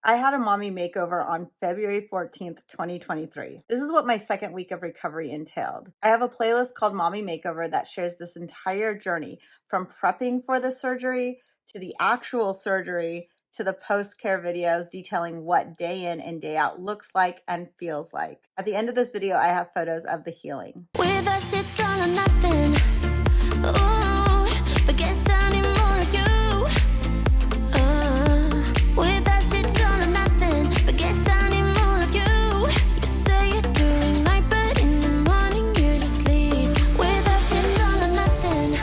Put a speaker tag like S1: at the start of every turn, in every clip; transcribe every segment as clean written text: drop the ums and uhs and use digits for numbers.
S1: I had a mommy makeover on February 14th, 2023. This is what my second week of recovery entailed. I have a playlist called Mommy Makeover that shares this entire journey from prepping for the surgery to the actual surgery to the post-care videos detailing what day in and day out looks like and feels like. At the end of this video, I have photos of the healing.
S2: With us, it's all or nothing. Ooh, but guess I need more of you. With us, it's all or nothing. But guess I need more of you. You say it during the night, but in the morning you're just asleep. With us, it's all or nothing.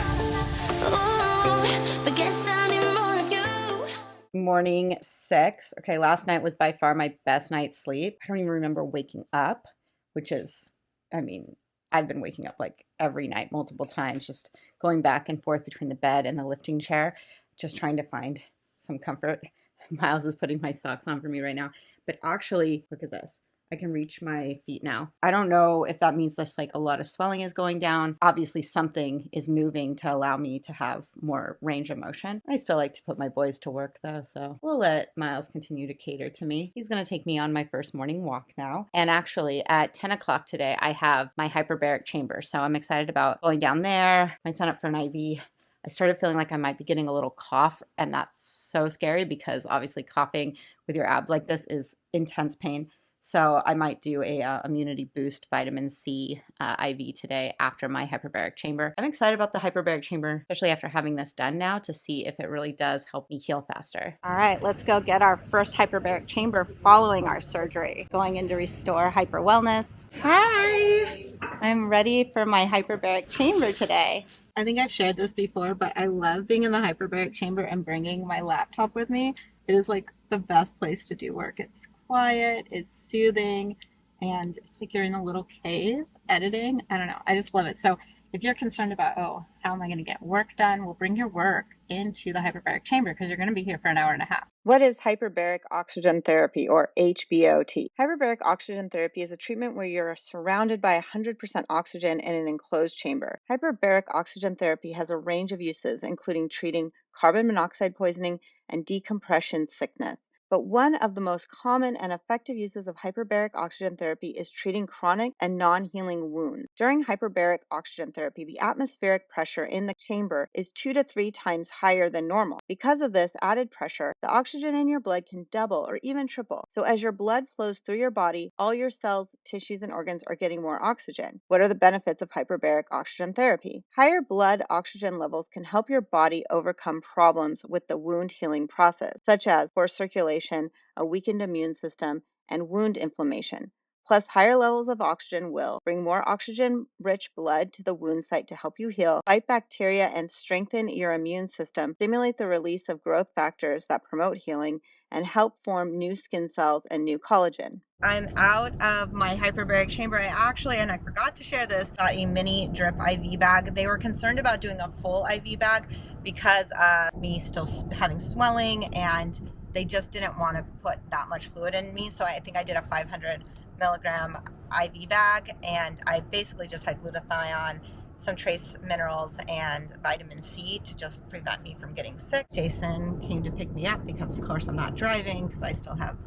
S2: Ooh, but guess I need more of you.
S1: Morning 6. Okay, last night was by far my best night's sleep. I don't even remember waking up, which is, I've been waking up like every night, multiple times, just going back and forth between the bed and the lifting chair, just trying to find some comfort. Miles is putting my socks on for me right now, but actually, look at this. I can reach my feet now. I don't know if that means just like a lot of swelling is going down. Obviously something is moving to allow me to have more range of motion. I still like to put my boys to work though, so we'll let Miles continue to cater to me. He's gonna take me on my first morning walk now. And actually at 10 o'clock today, I have my hyperbaric chamber. So I'm excited about going down there. I signed up for an IV. I started feeling like I might be getting a little cough, and that's so scary because obviously coughing with your abs like this is intense pain. So I might do a immunity boost vitamin C IV today after my hyperbaric chamber. I'm excited about the hyperbaric chamber, especially after having this done now, to see if it really does help me heal faster. All right, let's go get our first hyperbaric chamber following our surgery. Going in to restore hyper wellness. Hi! I'm ready for my hyperbaric chamber today. I think I've shared this before, but I love being in the hyperbaric chamber and bringing my laptop with me. It is like the best place to do work. It's quiet, it's soothing, and it's like you're in a little cave editing. I don't know. I just love it. So if you're concerned about, oh, how am I going to get work done? Well, bring your work into the hyperbaric chamber because you're going to be here for an hour and a half. What is hyperbaric oxygen therapy, or HBOT? Hyperbaric oxygen therapy is a treatment where you're surrounded by 100% oxygen in an enclosed chamber. Hyperbaric oxygen therapy has a range of uses, including treating carbon monoxide poisoning and decompression sickness. But one of the most common and effective uses of hyperbaric oxygen therapy is treating chronic and non-healing wounds. During hyperbaric oxygen therapy, the atmospheric pressure in the chamber is 2 to 3 times higher than normal. Because of this added pressure, the oxygen in your blood can double or even triple. So as your blood flows through your body, all your cells, tissues, and organs are getting more oxygen. What are the benefits of hyperbaric oxygen therapy? Higher blood oxygen levels can help your body overcome problems with the wound healing process, such as poor circulation, a weakened immune system, and wound inflammation. Plus, higher levels of oxygen will bring more oxygen-rich blood to the wound site to help you heal, fight bacteria, and strengthen your immune system, stimulate the release of growth factors that promote healing, and help form new skin cells and new collagen. I'm out of my hyperbaric chamber. And I forgot to share this, got a mini drip IV bag. They were concerned about doing a full IV bag because of me still having swelling, and they just didn't want to put that much fluid in me. So I think I did a 500 milligram IV bag, and I basically just had glutathione, some trace minerals, and vitamin C to just prevent me from getting sick. Jason came to pick me up because of course I'm not driving because I still have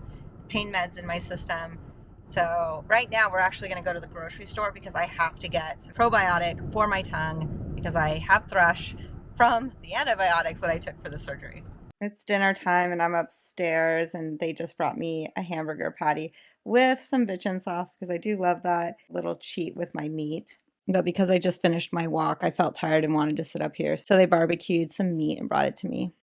S1: pain meds in my system. So right now we're actually going to go to the grocery store because I have to get some probiotic for my tongue because I have thrush from the antibiotics that I took for the surgery. It's dinner time and I'm upstairs, and they just brought me a hamburger patty with some bitchin sauce because I do love that little cheat with my meat. But because I just finished my walk, I felt tired and wanted to sit up here. So they barbecued some meat and brought it to me.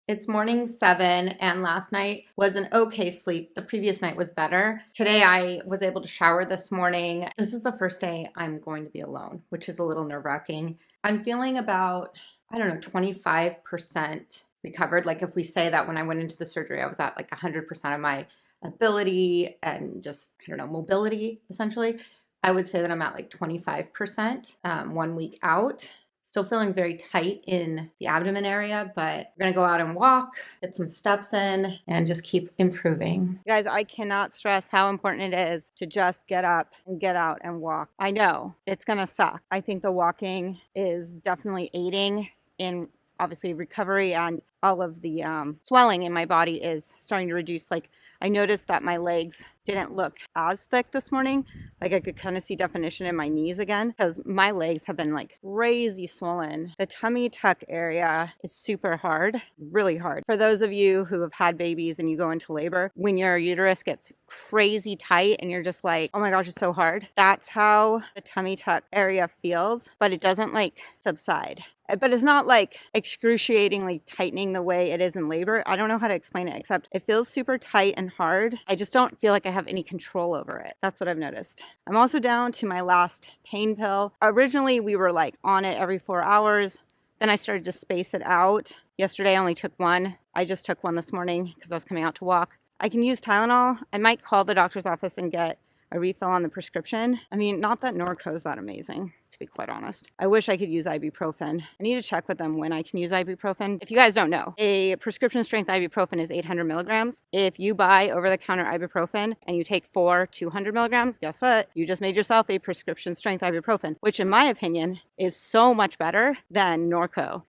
S1: It's morning 7, and last night was an okay sleep. The previous night was better. Today I was able to shower this morning. This is the first day I'm going to be alone, which is a little nerve-wracking. I'm feeling about, 25% recovered. Like if we say that when I went into the surgery, I was at like 100% of my ability and just, mobility essentially. I would say that I'm at like 25% 1 week out. Still feeling very tight in the abdomen area, but we're gonna go out and walk, get some steps in, and just keep improving. Guys, I cannot stress how important it is to just get up and get out and walk. I know it's gonna suck. I think the walking is definitely aiding in obviously recovery and all of the swelling in my body is starting to reduce. Like I noticed that my legs didn't look as thick this morning. Like I could kind of see definition in my knees again because my legs have been like crazy swollen. The tummy tuck area is super hard, really hard. For those of you who have had babies and you go into labor, when your uterus gets crazy tight and you're just like, oh my gosh, it's so hard. That's how the tummy tuck area feels, but it doesn't like subside. But it's not like excruciatingly tightening the way it is in labor. I don't know how to explain it, except it feels super tight and hard. I just don't feel like I have any control over it. That's what I've noticed. I'm also down to my last pain pill. Originally, we were like on it every 4 hours. Then I started to space it out. Yesterday, I only took one. I just took one this morning because I was coming out to walk. I can use Tylenol. I might call the doctor's office and get a refill on the prescription. I mean, not that Norco is that amazing, to be quite honest. I wish I could use ibuprofen. I need to check with them when I can use ibuprofen. If you guys don't know, a prescription strength ibuprofen is 800 milligrams. If you buy over-the-counter ibuprofen and you take 4 200 milligrams, guess what? You just made yourself a prescription strength ibuprofen, which in my opinion is so much better than Norco.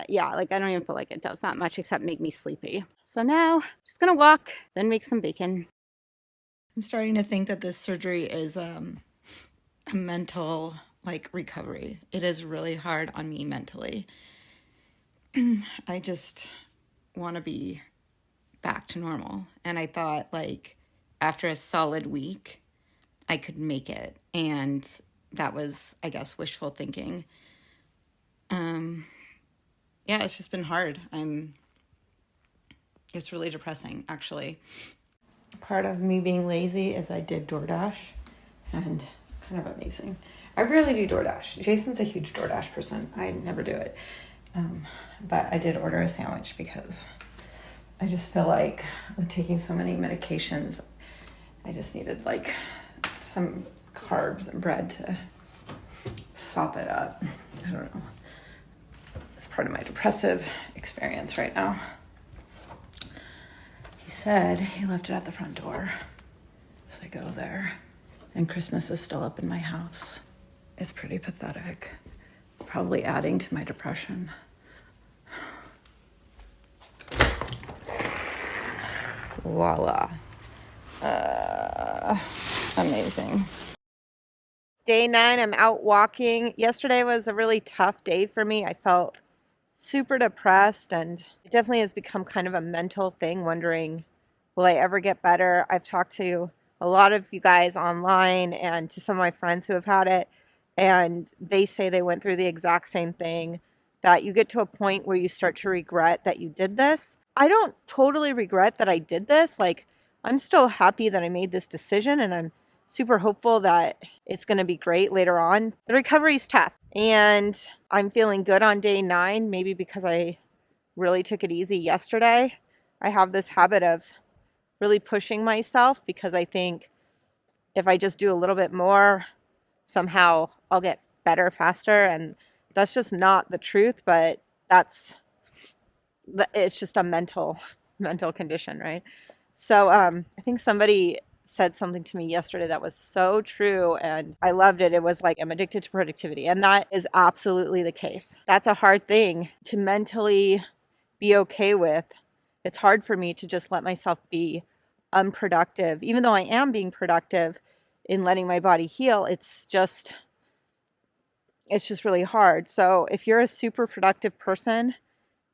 S1: Yeah, like I don't even feel like it does that much except make me sleepy. So now, just gonna walk, then make some bacon. I'm starting to think that this surgery is a mental like recovery. It is really hard on me mentally. I just want to be back to normal. And I thought like after a solid week, I could make it. And that was, I guess, wishful thinking. Yeah, it's just been hard. It's really depressing, actually. Part of me being lazy is I did DoorDash, and kind of amazing. I rarely do DoorDash. Jason's a huge DoorDash person. I never do it. But I did order a sandwich because I just feel like with taking so many medications, I just needed like some carbs and bread to sop it up. I don't know. It's part of my depressive experience right now. He said he left it at the front door. So I go there, and Christmas is still up in my house. It's pretty pathetic. Probably adding to my depression. Voila. Amazing. Day 9, I'm out walking. Yesterday was a really tough day for me. I felt super depressed, and it definitely has become kind of a mental thing, wondering, will I ever get better? I've talked to a lot of you guys online and to some of my friends who have had it, and they say they went through the exact same thing, that you get to a point where you start to regret that you did this. I don't totally regret that I did this. Like, I'm still happy that I made this decision, and I'm super hopeful that it's going to be great later on. The recovery's tough, and I'm feeling good on day 9, maybe because I really took it easy yesterday. I have this habit of really pushing myself because I think if I just do a little bit more, somehow I'll get better faster, and that's just not the truth, but it's just a mental condition, right? So I think somebody said something to me yesterday that was so true, and I loved it. It was like, I'm addicted to productivity, and that is absolutely the case. That's a hard thing to mentally be okay with. It's hard for me to just let myself be unproductive, even though I am being productive in letting my body heal. It's just really hard. So if you're a super productive person,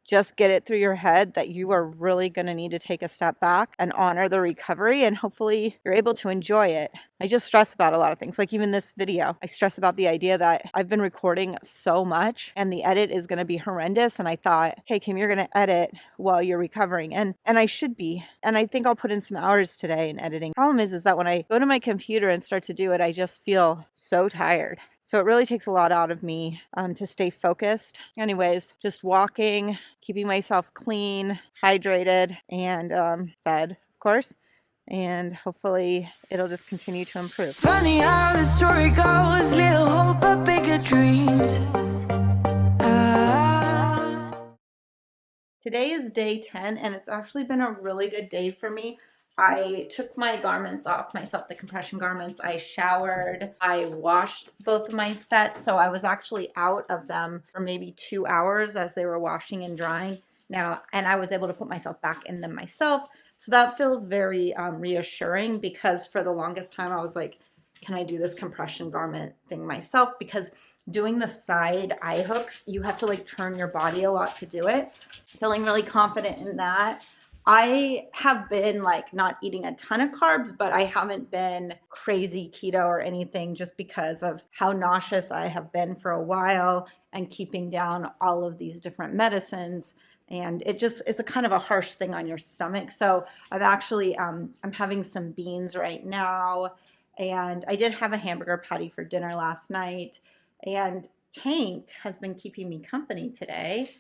S1: just get it through your head that you are really going to need to take a step back and honor the recovery, and hopefully you're able to enjoy it. I just stress about a lot of things, like even this video. I stress about the idea that I've been recording so much and the edit is going to be horrendous, and I thought, hey Kim, you're going to edit while you're recovering, and I should be, and I think I'll put in some hours today in editing. Problem is that when I go to my computer and start to do it, I just feel so tired. So it really takes a lot out of me to stay focused. Anyways, just walking, keeping myself clean, hydrated, and fed, of course. And hopefully it'll just continue to improve.
S2: Funny how the story goes, little hope but bigger dreams.
S1: Today is day 10, and it's actually been a really good day for me. I took my garments off myself, the compression garments. I showered. I washed both of my sets. So I was actually out of them for maybe 2 hours as they were washing and drying now. And I was able to put myself back in them myself. So that feels very reassuring, because for the longest time I was like, can I do this compression garment thing myself? Because doing the side eye hooks, you have to like turn your body a lot to do it. Feeling really confident in that. I have been like not eating a ton of carbs, but I haven't been crazy keto or anything, just because of how nauseous I have been for a while and keeping down all of these different medicines. And it's a kind of a harsh thing on your stomach. So I've actually, I'm having some beans right now, and I did have a hamburger patty for dinner last night, and Tank has been keeping me company today.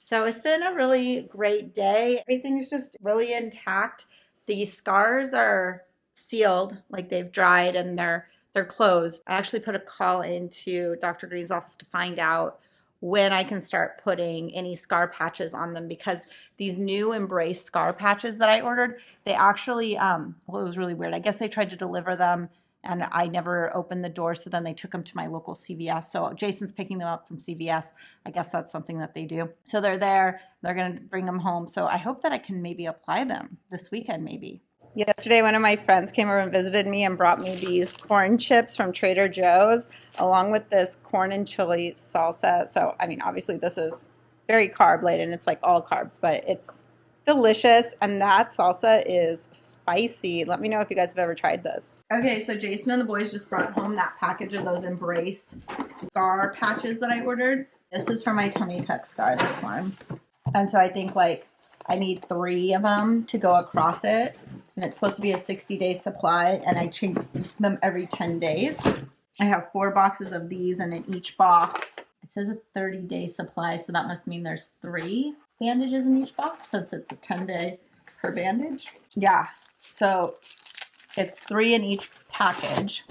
S1: So it's been a really great day. Everything's just really intact. The scars are sealed, like they've dried, and they're closed. I actually put a call into Dr. Green's office to find out when I can start putting any scar patches on them, because these new Embrace scar patches that I ordered, they actually, well, it was really weird. I guess they tried to deliver them and I never opened the door. So then they took them to my local CVS. So Jason's picking them up from CVS. I guess that's something that they do. So they're there. They're going to bring them home. So I hope that I can maybe apply them this weekend, maybe. Yesterday, one of my friends came over and visited me and brought me these corn chips from Trader Joe's, along with this corn and chili salsa. So, I mean, obviously this is very carb laden. It's like all carbs, but it's delicious. And that salsa is spicy. Let me know if you guys have ever tried this. Okay, so Jason and the boys just brought home that package of those Embrace scar patches that I ordered. This is for my tummy tuck scar, this one. And so I think like I need 3 of them to go across it. And it's supposed to be a 60-day supply, and I change them every 10 days. I have 4 boxes of these, and in each box, it says a 30-day supply, so that must mean there's 3 bandages in each box, since it's a 10-day per bandage. Yeah, so it's 3 in each package.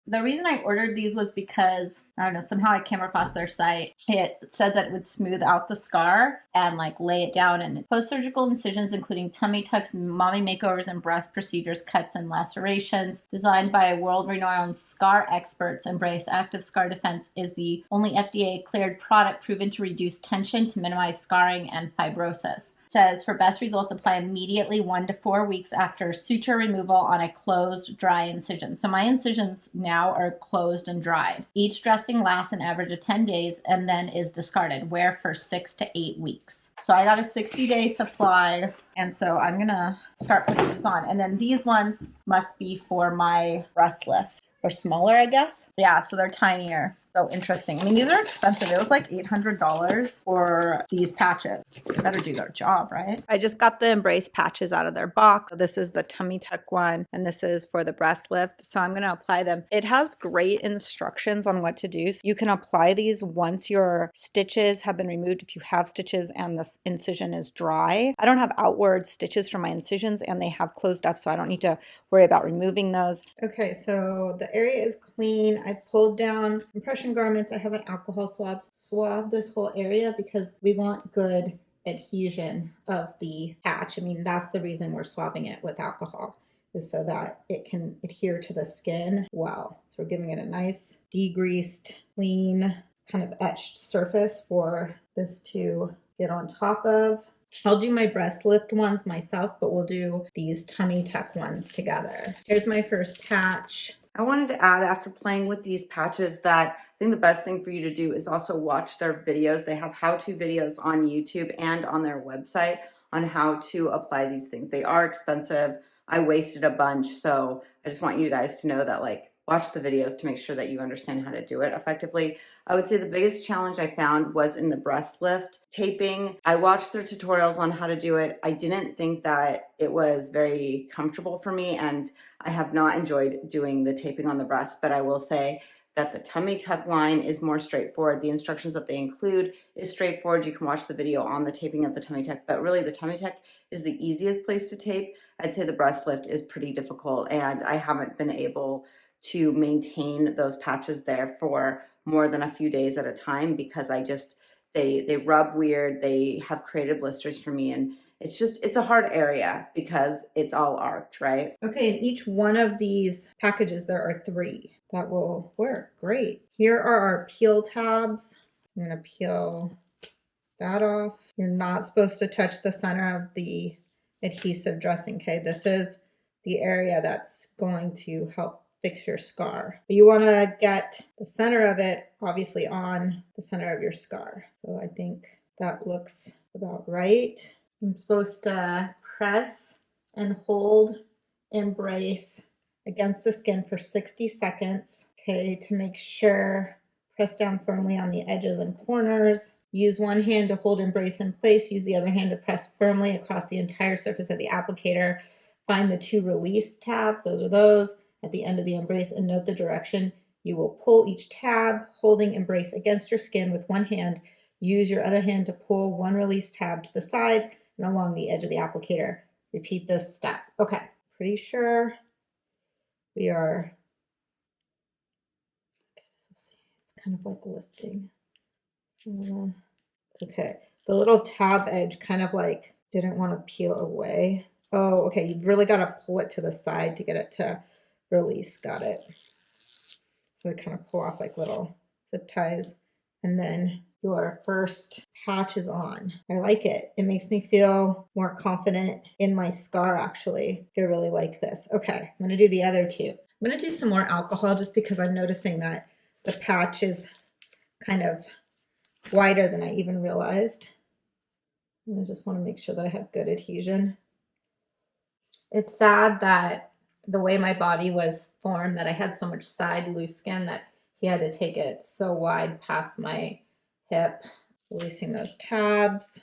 S1: The reason I ordered these was because, I don't know, somehow I came across their site. It said that it would smooth out the scar and like lay it down. And post-surgical incisions, including tummy tucks, mommy makeovers, and breast procedures, cuts, and lacerations, designed by world-renowned scar experts, Embrace Active Scar Defense is the only FDA-cleared product proven to reduce tension to minimize scarring and fibrosis. Says for best results, apply immediately 1 to 4 weeks after suture removal on a closed, dry incision. So my incisions now are closed and dried. Each dressing lasts an average of 10 days and then is discarded. Wear for 6 to 8 weeks. So I got a 60-day supply, and so I'm gonna start putting these on. And then these ones must be for my breast lifts. They're smaller, I guess. Yeah, so they're tinier. So interesting. I mean, these are expensive. It was like $800 for these patches. They better do their job, right? I just got the Embrace patches out of their box. This is the tummy tuck one, and this is for the breast lift. So I'm going to apply them. It has great instructions on what to do. So you can apply these once your stitches have been removed, if you have stitches and the incision is dry. I don't have outward stitches for my incisions, and they have closed up, so I don't need to worry about removing those. Okay, so the area is clean. I pulled down compression garments. I have an alcohol swab this whole area because we want good adhesion of the patch. I mean, that's the reason we're swabbing it with alcohol, is so that it can adhere to the skin well. So we're giving it a nice degreased, clean, kind of etched surface for this to get on top of. I'll do my breast lift ones myself, but we'll do these tummy tuck ones together. Here's my first patch. I wanted to add, after playing with these patches, that I think the best thing for you to do is also watch their videos. They have how-to videos on YouTube and on their website on how to apply these things. They are expensive. I wasted a bunch, so I just want you guys to know that, like, watch the videos to make sure that you understand how to do it effectively. I would say the biggest challenge I found was in the breast lift taping. I watched their tutorials on how to do it. I didn't think that it was very comfortable for me, and I have not enjoyed doing the taping on the breast, but I will say that the tummy tuck line is more straightforward. The instructions that they include is straightforward. You can watch the video on the taping of the tummy tuck, but really the tummy tuck is the easiest place to tape. I'd say the breast lift is pretty difficult, and I haven't been able to maintain those patches there for more than a few days at a time, because they rub weird. They have created blisters for me, and it's a hard area because it's all arched, right? Okay, in each one of these packages, there are 3 that will work. Great. Here are our peel tabs. I'm gonna peel that off. You're not supposed to touch the center of the adhesive dressing, okay? This is the area that's going to help fix your scar. But you wanna get the center of it, obviously, on the center of your scar. So I think that looks about right. I'm supposed to press and hold and brace against the skin for 60 seconds, okay, to make sure. Press down firmly on the edges and corners. Use one hand to hold and brace in place. Use the other hand to press firmly across the entire surface of the applicator. Find the 2 release tabs, those are those, at the end of the embrace, and note the direction. You will pull each tab, holding embrace against your skin with one hand. Use your other hand to pull one release tab to the side and along the edge of the applicator. Repeat this step. Okay, pretty sure we are, it's kind of like lifting. Okay, the little tab edge kind of like didn't want to peel away. Oh, okay, you've really got to pull it to the side to get it to release. Got it. So they kind of pull off like little zip ties, and then your first patch is on. I like it. It makes me feel more confident in my scar, actually. I really like this. Okay, I'm gonna do the other 2. I'm gonna do some more alcohol just because I'm noticing that the patch is kind of wider than I even realized. I just want to make sure that I have good adhesion. It's sad that the way my body was formed, that I had so much side loose skin that he had to take it so wide past my hip. Releasing those tabs.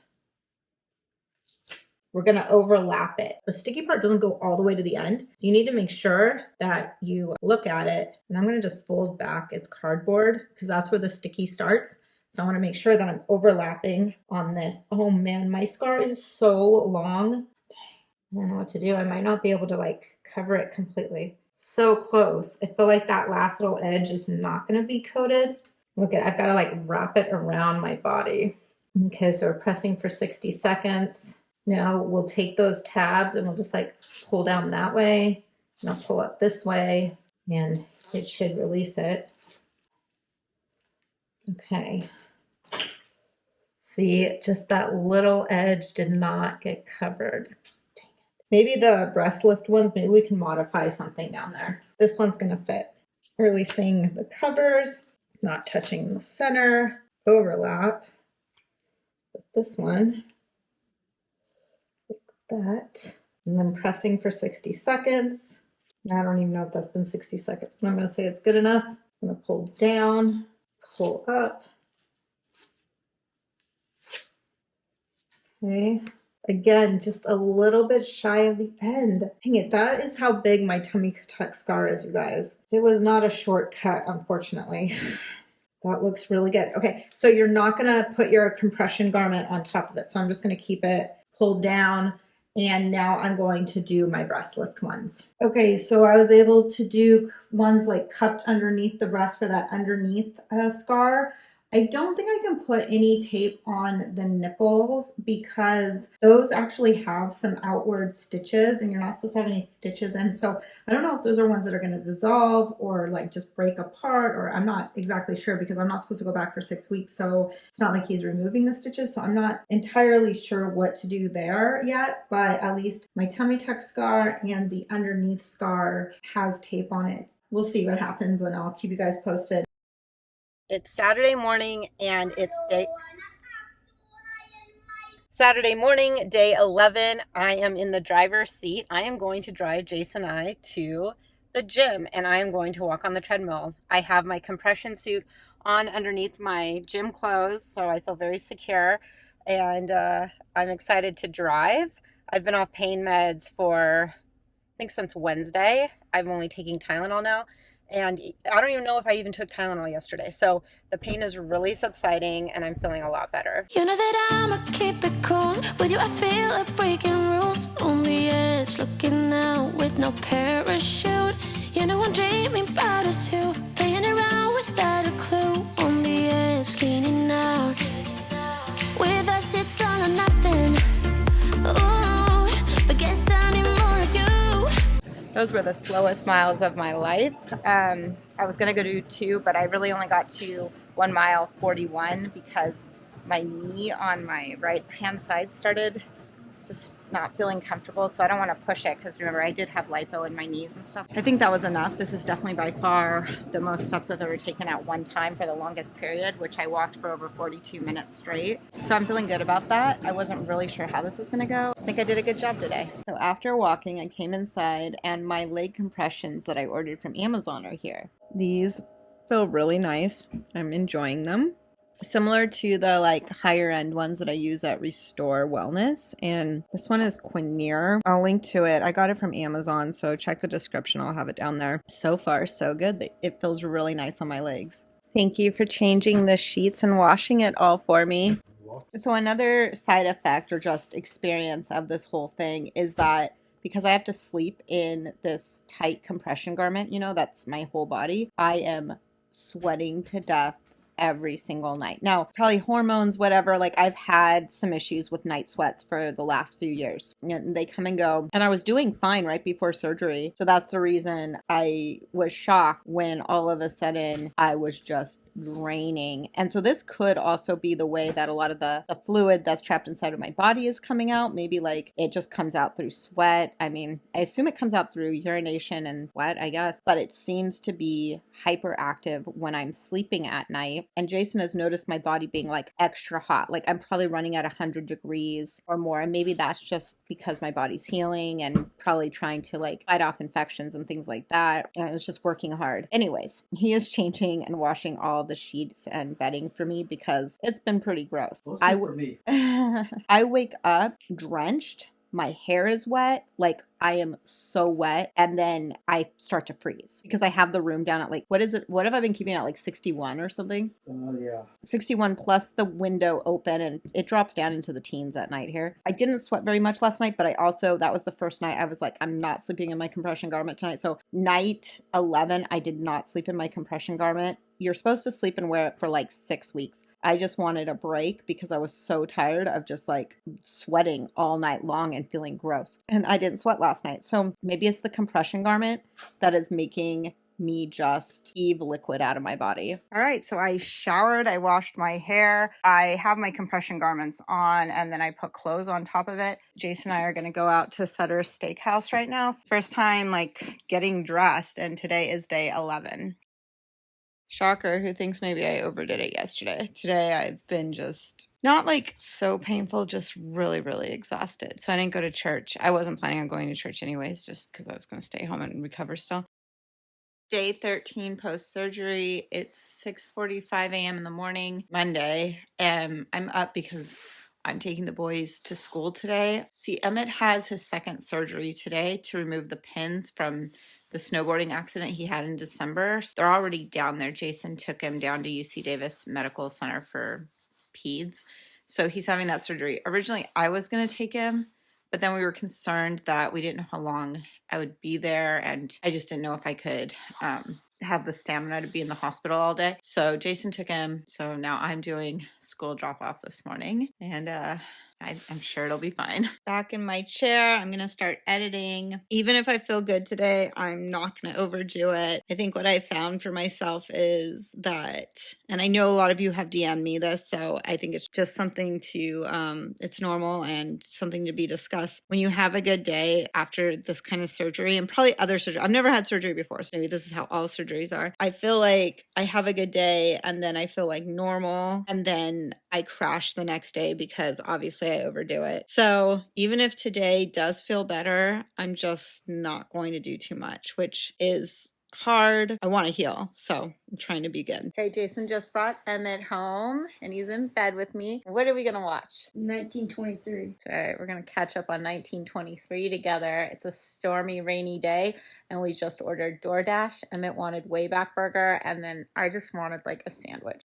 S1: We're going to overlap it. The sticky part doesn't go all the way to the end, so you need to make sure that you look at it. And I'm going to just fold back its cardboard because that's where the sticky starts. So I want to make sure that I'm overlapping on this. Oh man, my scar is so long. Dang, I don't know what to do. I might not be able to like cover it completely. So close. I feel like that last little edge is not going to be coated. Look at it. I've got to like wrap it around my body. Okay, so we're pressing for 60 seconds. Now we'll take those tabs and we'll just like pull down that way. And I'll pull up this way and it should release it. Okay. See, just that little edge did not get covered. Dang it. Maybe the breast lift ones, maybe we can modify something down there. This one's going to fit. Releasing the covers, not touching the center, overlap with this one, like that, and then pressing for 60 seconds. I don't even know if that's been 60 seconds, but I'm going to say it's good enough. I'm going to pull down, pull up. Okay. Again, just a little bit shy of the end. Dang it, that is how big my tummy tuck scar is, you guys. It was not a shortcut, unfortunately. That looks really good. Okay, so you're not gonna put your compression garment on top of it. So I'm just gonna keep it pulled down. And now I'm going to do my breast lift ones. Okay, so I was able to do ones like cupped underneath the breast for that underneath scar. I don't think I can put any tape on the nipples because those actually have some outward stitches and you're not supposed to have any stitches in. So I don't know if those are ones that are going to dissolve or like just break apart, or I'm not exactly sure because I'm not supposed to go back for 6 weeks. So it's not like he's removing the stitches. So I'm not entirely sure what to do there yet, but at least my tummy tuck scar and the underneath scar has tape on it. We'll see what happens and I'll keep you guys posted. It's Saturday morning and it's Saturday morning, day 11. I am in the driver's seat. I am going to drive Jason and I to the gym and I am going to walk on the treadmill. I have my compression suit on underneath my gym clothes, so I feel very secure and I'm excited to drive. I've been off pain meds for, I think, since Wednesday. I'm only taking Tylenol now. And I don't even know if I even took Tylenol yesterday. So the pain is really subsiding and I'm feeling a lot better.
S2: You know that I'ma keep it cool. With you I feel like breaking rules. On the edge, looking out with no parachute. You know I'm dreaming about us two. Playing around without a clue. On the edge, leaning out. With us it's all or nothing. Ooh.
S1: Those were the slowest miles of my life. I was gonna go do 2, but I really only got to 1 mile 41 because my knee on my right hand side started just not feeling comfortable, so I don't want to push it because remember I did have lipo in my knees and stuff. I think that was enough. This is definitely by far the most steps I've ever taken at one time for the longest period, which I walked for over 42 minutes straight. So I'm feeling good about that. I wasn't really sure how this was going to go. I think I did a good job today. So after walking, I came inside and my leg compressions that I ordered from Amazon are here. These feel really nice. I'm enjoying them. Similar to the like higher end ones that I use at Restore Wellness, and this one is Quinier. I'll link to it. I got it from Amazon, so check the description. I'll have it down there. So far so good. It feels really nice on my legs. Thank you for changing the sheets and washing it all for me. So another side effect or just experience of this whole thing is that because I have to sleep in this tight compression garment, you know, that's my whole body, I am sweating to death every single night. Now, probably hormones, whatever, like I've had some issues with night sweats for the last few years. And they come and go. And I was doing fine right before surgery. So that's the reason I was shocked when all of a sudden I was just draining. And so this could also be the way that a lot of the fluid that's trapped inside of my body is coming out. Maybe like it just comes out through sweat. I mean, I assume it comes out through urination and sweat, I guess, but it seems to be hyperactive when I'm sleeping at night. And Jason has noticed my body being like extra hot. Like I'm probably running at 100 degrees or more. And maybe that's just because my body's healing and probably trying to like fight off infections and things like that. And it's just working hard. Anyways, he is changing and washing all the sheets and bedding for me because it's been pretty gross.
S3: For me.
S1: I wake up drenched. My hair is wet. Like I am so wet. And then I start to freeze because I have the room down at like, what is it? What have I been keeping at like 61 or something?
S3: Yeah.
S1: 61 plus the window open, and it drops down into the teens at night here. I didn't sweat very much last night, but I also, that was the first night I was like, I'm not sleeping in my compression garment tonight. So night 11, I did not sleep in my compression garment. You're supposed to sleep and wear it for like 6 weeks. I just wanted a break because I was so tired of just like sweating all night long and feeling gross. And I didn't sweat last night. So maybe it's the compression garment that is making me just heave liquid out of my body. All right, so I showered, I washed my hair, I have my compression garments on, and then I put clothes on top of it. Jason and I are gonna go out to Sutter's Steakhouse right now. First time like getting dressed, and today is day 11. Shocker, who thinks maybe I overdid it yesterday. Today I've been just not like so painful, just really, really exhausted. So I didn't go to church. I wasn't planning on going to church anyways, just because I was going to stay home and recover still. Day 13 post-surgery. It's 6:45 a.m. in the morning, Monday. I'm up because I'm taking the boys to school today. See, Emmett has his second surgery today to remove the pins from the snowboarding accident he had in December. So they're already down there. Jason took him down to UC Davis Medical Center for peds. So he's having that surgery. Originally, I was going to take him, but then we were concerned that we didn't know how long I would be there. And I just didn't know if I could have the stamina to be in the hospital all day. So Jason took him. So now I'm doing school drop off this morning. And I'm sure it'll be fine. Back in my chair, I'm going to start editing. Even if I feel good today, I'm not going to overdo it. I think what I found for myself is that, and I know a lot of you have DM'd me this, so I think it's just something to, it's normal and something to be discussed. When you have a good day after this kind of surgery, and probably other surgery, I've never had surgery before, so maybe this is how all surgeries are. I feel like I have a good day and then I feel like normal, and then I crash the next day because obviously I overdo it. So even if today does feel better, I'm just not going to do too much, which is hard. I want to heal, so I'm trying to be good. Okay, Jason just brought Emmett home and he's in bed with me. What are we going to watch?
S4: 1923.
S1: All right, we're going to catch up on 1923 together. It's a stormy, rainy day and we just ordered DoorDash. Emmett wanted Wayback Burger and then I just wanted like a sandwich.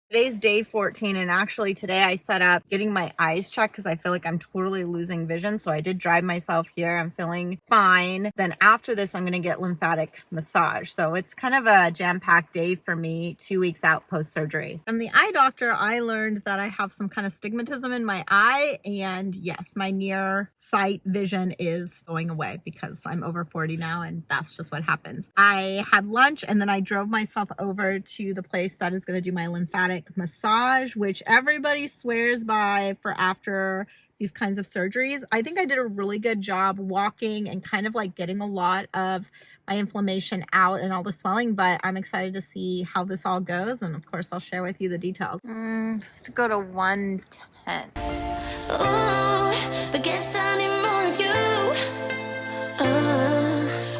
S1: Today's day 14, and actually today I set up getting my eyes checked because I feel like I'm totally losing vision. So I did drive myself here. I'm feeling fine. Then after this, I'm going to get lymphatic massage. So it's kind of a jam-packed day for me, 2 weeks out post-surgery. From the eye doctor, I learned that I have some kind of stigmatism in my eye. And yes, my near sight vision is going away because I'm over 40 now, and that's just what happens. I had lunch and then I drove myself over to the place that is going to do my lymphatic massage, which everybody swears by for after these kinds of surgeries. I think I did a really good job walking and kind of like getting a lot of my inflammation out and all the swelling, but I'm excited to see how this all goes. And of course, I'll share with you the details. Just to go to 110.
S2: Ooh, but guess I need more of you.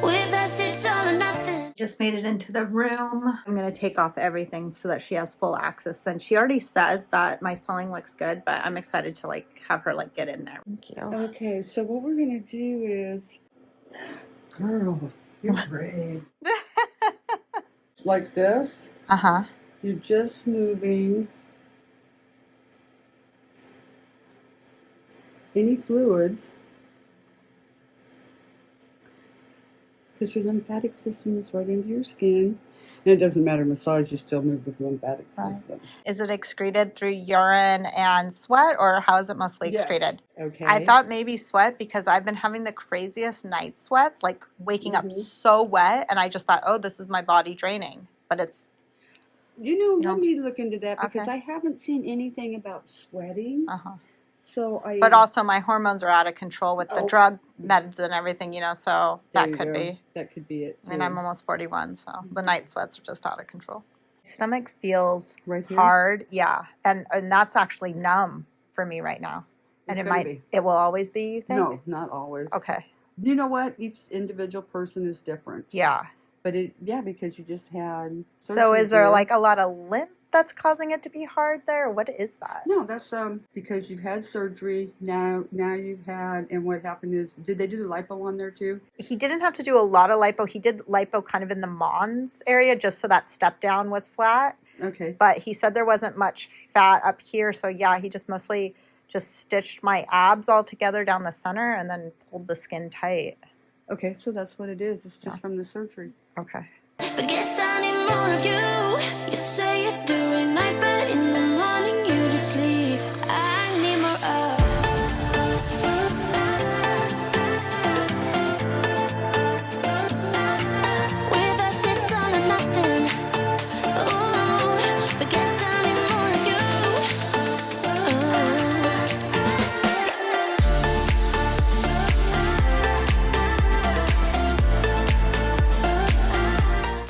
S2: With us, it's all or nothing.
S1: Just made it into the room. I'm gonna take off everything so that she has full access. And she already says that my swelling looks good, but I'm excited to like have her like get in there. Thank you.
S3: Okay, so what we're gonna do is, girl, you're brave. It's like this.
S1: Uh-huh.
S3: You're just moving any fluids because your lymphatic system is right into your skin. And it doesn't matter, massage, you still move with the lymphatic system.
S1: Is it excreted through urine and sweat, or how is it mostly excreted?
S3: Okay.
S1: I thought maybe sweat because I've been having the craziest night sweats, like waking up so wet, and I just thought, oh, this is my body draining. But it's...
S3: let me look into that because
S1: Okay.
S3: I haven't seen anything about sweating.
S1: Uh-huh.
S3: So
S1: But also my hormones are out of control with the
S3: Oh.
S1: drug meds and everything, so
S3: There
S1: that
S3: you
S1: could
S3: go.
S1: be.
S3: That could be it.
S1: I mean,
S3: too.
S1: I'm almost 41, so the night sweats are just out of control. Stomach feels
S3: Right here?
S1: hard, yeah, and that's actually numb for me right now. And
S3: It's
S1: it
S3: gonna
S1: might,
S3: be.
S1: it will always be, you think?
S3: No, not always.
S1: Okay,
S3: You know what? Each individual person is different.
S1: yeah.
S3: But because you just had
S1: So
S3: surgery
S1: is there
S3: here.
S1: like a lot of lymph that's causing it to be hard there? What is that?
S3: No, that's because you've had surgery. Now you've had, and what happened is, did they do the lipo on there too?
S1: He didn't have to do a lot of lipo. He did lipo kind of in the Mons area just so that step down was flat.
S3: Okay.
S1: But he said there wasn't much fat up here. So yeah, he just mostly just stitched my abs all together down the center and then pulled the skin tight.
S3: Okay, so that's what it is. It's just from the surgery.
S1: Okay.
S2: But guess I need more of you. You say it during night, but in the morning you just sleep. I need more of. With us, it's all or nothing. Ooh, but guess I need more of you.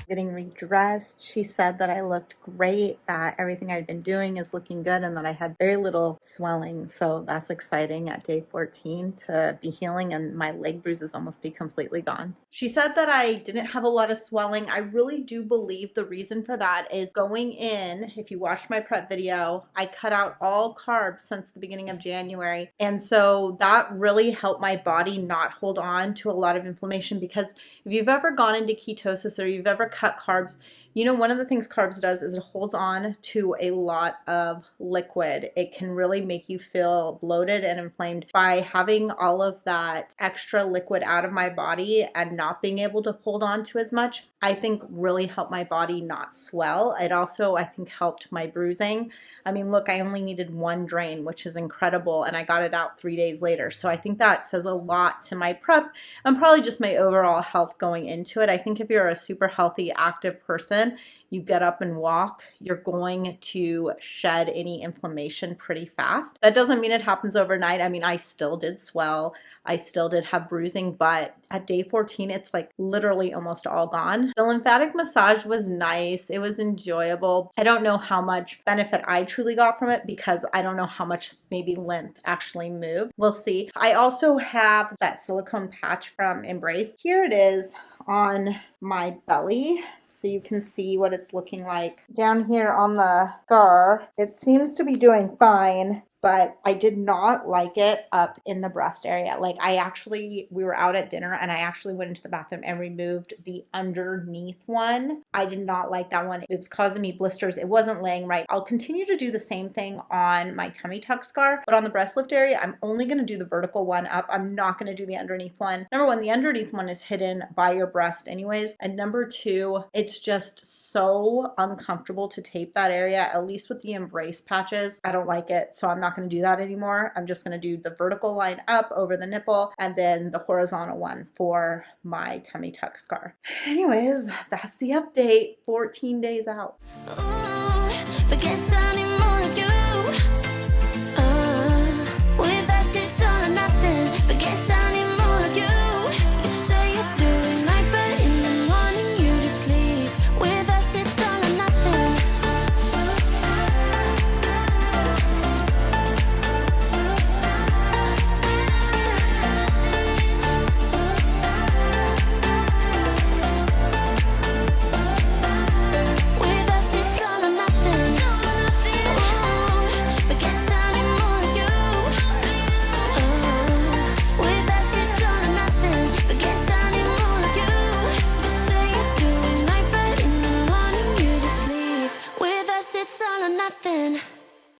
S1: Getting redressed. She said that I looked great, that everything I'd been doing is looking good, and that I had very little swelling. So that's exciting at day 14 to be healing and my leg bruises almost be completely gone. She said that I didn't have a lot of swelling. I really do believe the reason for that is going in, if you watched my prep video, I cut out all carbs since the beginning of January. And so that really helped my body not hold on to a lot of inflammation, because if you've ever gone into ketosis or you've ever cut carbs, one of the things carbs does is it holds on to a lot of liquid. It can really make you feel bloated and inflamed. By having all of that extra liquid out of my body and not being able to hold on to as much, I think really helped my body not swell. It also, I think, helped my bruising. I mean, look, I only needed one drain, which is incredible, and I got it out 3 days later. So I think that says a lot to my prep and probably just my overall health going into it. I think if you're a super healthy, active person, you get up and walk, you're going to shed any inflammation pretty fast. That doesn't mean it happens overnight. I mean, I still did swell. I still did have bruising, but at day 14, it's like literally almost all gone. The lymphatic massage was nice. It was enjoyable. I don't know how much benefit I truly got from it because I don't know how much maybe lymph actually moved. We'll see. I also have that silicone patch from Embrace. Here it is on my belly. So you can see what it's looking like. Down here on the scar, it seems to be doing fine.
S4: but I did not like it up in the breast area. Like we were out at dinner and I actually went into the bathroom and removed the underneath one. I did not like that one. It was causing me blisters. It wasn't laying right. I'll continue to do the same thing on my tummy tuck scar, but on the breast lift area, I'm only going to do the vertical one up. I'm not going to do the underneath one. Number one, the underneath one is hidden by your breast anyways. And number two, it's just so uncomfortable to tape that area, at least with the embrace patches. I don't like it, so I'm not going to do that anymore. I'm just going to do the vertical line up over the nipple and then the horizontal one for my tummy tuck scar. Anyways, that's the update. 14 days out.
S2: Ooh, but guess I need